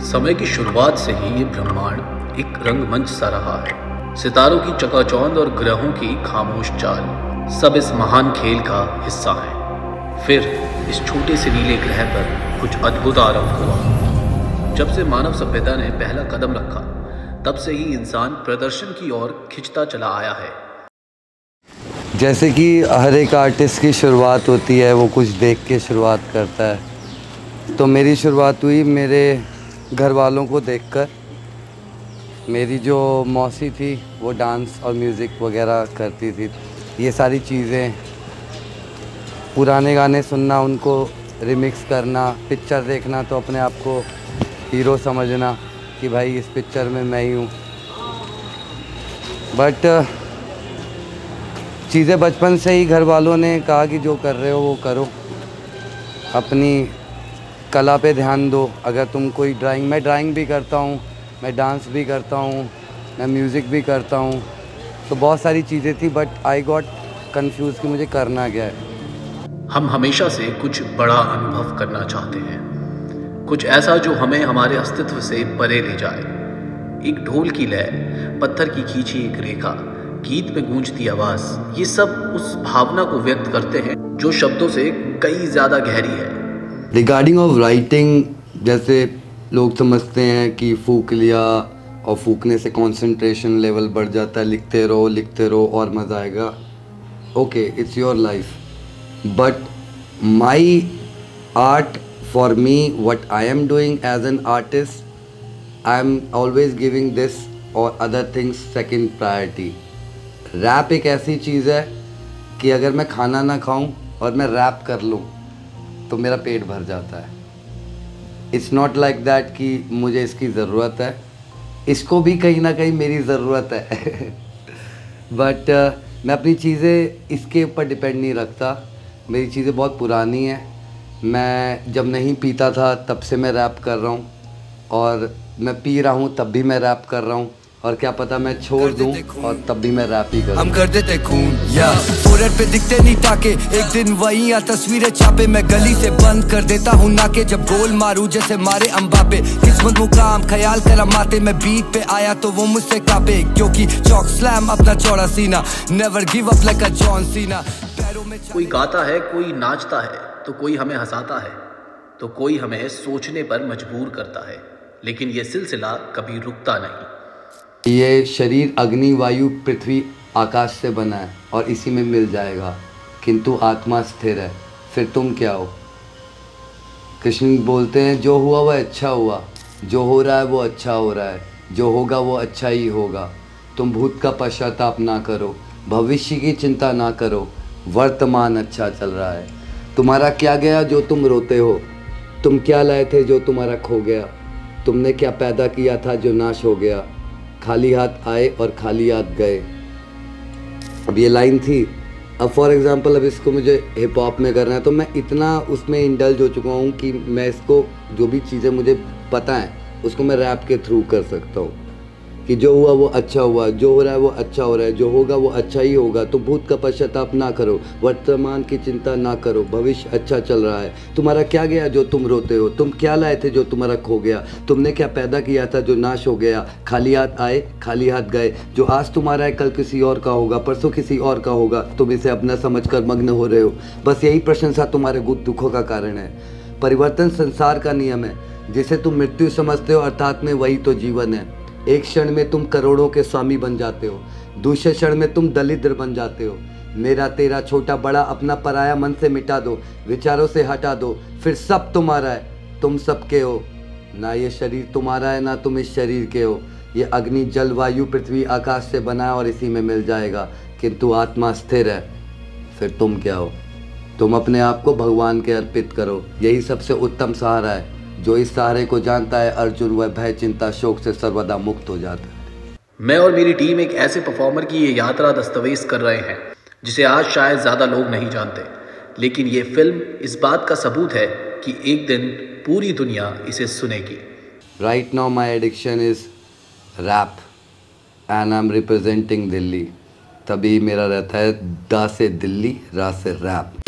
समय की शुरुआत से ही ये ब्रह्मांड एक रंगमंच सा रहा है। सितारों की चकाचौंध और ग्रहों की खामोश चाल सब इस महान खेल का हिस्सा है। फिर इस छोटे से नीले ग्रह पर कुछ अद्भुत आरंभ हुआ। जब से मानव सभ्यता ने पहला कदम रखा, तब से ही इंसान प्रदर्शन की ओर खिंचता चला आया है। जैसे कि हर एक आर्टिस्ट की शुरुआत होती है, वो कुछ देख के शुरुआत करता है। तो मेरी शुरुआत हुई मेरे घर वालों को देखकर। मेरी जो मौसी थी वो डांस और म्यूज़िक वगैरह करती थी। ये सारी चीज़ें, पुराने गाने सुनना, उनको रिमिक्स करना, पिक्चर देखना तो अपने आप को हीरो समझना कि भाई इस पिक्चर में मैं ही हूँ। बट चीज़ें बचपन से ही घर वालों ने कहा कि जो कर रहे हो वो करो, अपनी कला पे ध्यान दो। अगर तुम कोई मैं ड्राइंग भी करता हूँ, मैं डांस भी करता हूँ, मैं म्यूज़िक भी करता हूँ। तो बहुत सारी चीज़ें थी, बट आई गॉट कंफ्यूज कि मुझे करना क्या है। हम हमेशा से कुछ बड़ा अनुभव करना चाहते हैं, कुछ ऐसा जो हमें हमारे अस्तित्व से परे ले जाए। एक ढोल की लय, पत्थर की खींची एक रेखा, गीत में गूंजती आवाज़, ये सब उस भावना को व्यक्त करते हैं जो शब्दों से कई ज़्यादा गहरी है। रिगार्डिंग ऑफ राइटिंग, जैसे लोग समझते हैं कि फूंक लिया और फूंकने से कंसंट्रेशन लेवल बढ़ जाता है, लिखते रहो और मज़ा आएगा। Okay, it's your life, but my art for me, what I am doing as an artist, I am always giving this और other things second priority. Rap एक ऐसी चीज़ है कि अगर मैं खाना ना खाऊं और मैं रैप कर लूं तो मेरा पेट भर जाता है। इट्स नॉट लाइक दैट कि मुझे इसकी ज़रूरत है, इसको भी कहीं ना कहीं मेरी ज़रूरत है। बट मैं अपनी चीज़ें इसके ऊपर डिपेंड नहीं रखता। मेरी चीज़ें बहुत पुरानी हैं। मैं जब नहीं पीता था तब से मैं रैप कर रहा हूँ, और मैं पी रहा हूँ तब भी मैं रैप कर रहा हूँ, और क्या पता मैं छोड़ दूं और तब भी मैं रैप ही करूं। हम कर देते खून या फोरेड पे दिखते नहीं टाके, एक दिन वहीं आ तस्वीरें छापे। मैं गली से बंद कर देता हूँ नाके, जब गोल मारूं जैसे मारे अम्बापे। किस्मत मुकाम ख्याल करा माते, मैं बीट पे आया तो वो मुझसे कापे, क्योंकि चौक स्लैम अपना चौड़ा सीना, नेवर गिव अप लाइक अ जॉन सीना। पैरों में कोई गाता है, कोई नाचता है, तो कोई हमें हंसाता है, तो कोई हमें सोचने पर मजबूर करता है, लेकिन ये सिलसिला कभी रुकता नहीं। ये शरीर अग्नि, वायु, पृथ्वी, आकाश से बना है और इसी में मिल जाएगा, किंतु आत्मा स्थिर है। फिर तुम क्या हो? कृष्ण बोलते हैं जो हुआ वह अच्छा हुआ, जो हो रहा है वो अच्छा हो रहा है, जो होगा वो अच्छा ही होगा। तुम भूत का पश्चाताप ना करो, भविष्य की चिंता ना करो, वर्तमान अच्छा चल रहा है। तुम्हारा क्या गया जो तुम रोते हो? तुम क्या लाए थे जो तुम्हारा खो गया? तुमने क्या पैदा किया था जो नाश हो गया? खाली हाथ आए और खाली हाथ गए। अब ये लाइन थी। अब फॉर एग्ज़ाम्पल, अब इसको मुझे हिप हॉप में करना है तो मैं इतना उसमें इंडल्ज हो चुका हूँ कि मैं इसको, जो भी चीज़ें मुझे पता है उसको मैं रैप के थ्रू कर सकता हूँ कि जो हुआ वो अच्छा हुआ, जो हो रहा है वो अच्छा हो रहा है, जो होगा वो अच्छा ही होगा। तुम भूत का पश्चाताप ना करो, वर्तमान की चिंता ना करो, भविष्य अच्छा चल रहा है। तुम्हारा क्या गया जो तुम रोते हो? तुम क्या लाए थे जो तुम्हारा खो गया? तुमने क्या पैदा किया था जो नाश हो गया? खाली हाथ आए, खाली हाथ गए। जो आज तुम्हारा है कल किसी और का होगा, परसों किसी और का होगा। तुम इसे अपना समझ कर मग्न हो रहे हो। बस यही प्रशंसा तुम्हारे दुखों का कारण है। परिवर्तन संसार का नियम है। जिसे तुम मृत्यु समझते हो, अर्थात में वही तो जीवन है। एक क्षण में तुम करोड़ों के स्वामी बन जाते हो, दूसरे क्षण में तुम दलिद्र बन जाते हो। मेरा तेरा छोटा बड़ा अपना पराया मन से मिटा दो, विचारों से हटा दो, फिर सब तुम्हारा है, तुम सबके हो। ना ये शरीर तुम्हारा है, ना तुम इस शरीर के हो। ये अग्नि, जल, वायु, पृथ्वी, आकाश से बना है और इसी में मिल जाएगा, किंतु आत्मा स्थिर है। फिर तुम क्या हो? तुम अपने आप को भगवान के अर्पित करो, यही सबसे उत्तम सहारा है। जो इस सहारे को जानता है अर्जुन, वह भय, चिंता, शोक से सर्वदा मुक्त हो जाता है। मैं और मेरी टीम एक ऐसे परफॉर्मर की ये यात्रा दस्तावेज कर रहे हैं जिसे आज शायद ज़्यादा लोग नहीं जानते, लेकिन ये फिल्म इस बात का सबूत है कि एक दिन पूरी दुनिया इसे सुनेगी। Right now my addiction is rap and I am representing Delhi. तभी मेरा रहता है दा से दिल्ली, रा से रैप।